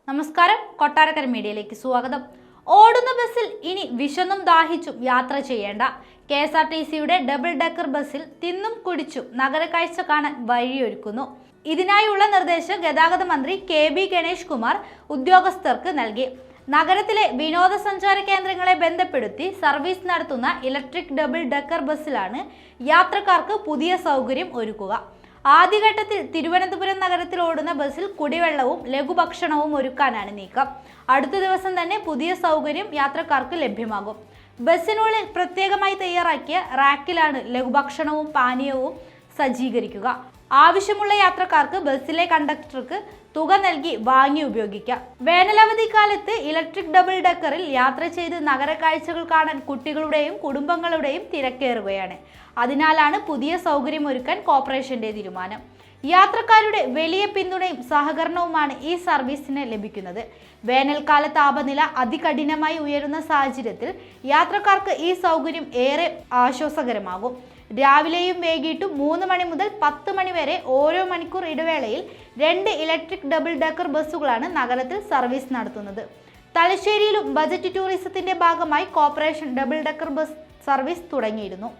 നമസ്കാരം, കൊട്ടാരക്കര മീഡിയയിലേക്ക് സ്വാഗതം. ഓടുന്ന ബസ്സിൽ ഇനി വിശന്നും ദാഹിച്ചും യാത്ര ചെയ്യേണ്ട. KSRTCയുടെ ഡബിൾ ഡെക്കർ ബസ്സിൽ തിന്നും കുടിച്ചും നഗരക്കാഴ്ച കാണാൻ വഴിയൊരുക്കുന്നു. ഇതിനായുള്ള നിർദ്ദേശം ഗതാഗത മന്ത്രി KB ഗണേഷ് കുമാർ ഉദ്യോഗസ്ഥർക്ക് നൽകി. നഗരത്തിലെ വിനോദസഞ്ചാര കേന്ദ്രങ്ങളെ ബന്ധപ്പെടുത്തി സർവീസ് നടത്തുന്ന ഇലക്ട്രിക് ഡബിൾ ഡെക്കർ ബസ്സിലാണ് യാത്രക്കാർക്ക് പുതിയ സൗകര്യം ഒരുക്കുക. ആദ്യഘട്ടത്തിൽ തിരുവനന്തപുരം നഗരത്തിൽ ഓടുന്ന ബസ്സിൽ കുടിവെള്ളവും ലഘുഭക്ഷണവും ഒരുക്കാനാണ് നീക്കം. അടുത്ത ദിവസം തന്നെ പുതിയ സൗകര്യം യാത്രക്കാർക്ക് ലഭ്യമാകും. ബസ്സിനുള്ളിൽ പ്രത്യേകമായി തയ്യാറാക്കിയ റാക്കിലാണ് ലഘുഭക്ഷണവും പാനീയവും സജ്ജീകരിക്കുക. ആവശ്യമുള്ള യാത്രക്കാർക്ക് ബസ്സിലെ കണ്ടക്ടർക്ക് തുക നൽകി വാങ്ങി ഉപയോഗിക്കാം. വേനലവധി കാലത്ത് ഇലക്ട്രിക് ഡബിൾ ഡെക്കറിൽ യാത്ര ചെയ്ത് നഗരക്കാഴ്ചകൾ കാണാൻ കുട്ടികളുടെയും കുടുംബങ്ങളുടെയും തിരക്കേറുകയാണ്. അതിനാലാണ് പുതിയ സൗകര്യമൊരുക്കാൻ കോർപ്പറേഷന്റെ തീരുമാനം. യാത്രക്കാരുടെ വലിയ പിന്തുണയും സഹകരണവുമാണ് ഈ സർവീസിന് ലഭിക്കുന്നത്. വേനൽക്കാല താപനില അതികഠിനമായി ഉയരുന്ന സാഹചര്യത്തിൽ യാത്രക്കാർക്ക് ഈ സൗകര്യം ഏറെ ആശ്വാസകരമാകും. രാവിലെയും വൈകിട്ടും 3 മണി മുതൽ 10 മണി വരെ ഓരോ മണിക്കൂർ ഇടവേളയിൽ 2 ഇലക്ട്രിക് ഡബിൾ ഡെക്കർ ബസ്സുകളാണ് നഗരത്തിൽ സർവീസ് നടത്തുന്നത്. തലശ്ശേരിയിലും ബജറ്റ് ടൂറിസത്തിന്റെ ഭാഗമായി corporation double decker bus service തുടങ്ങിയിരുന്നു.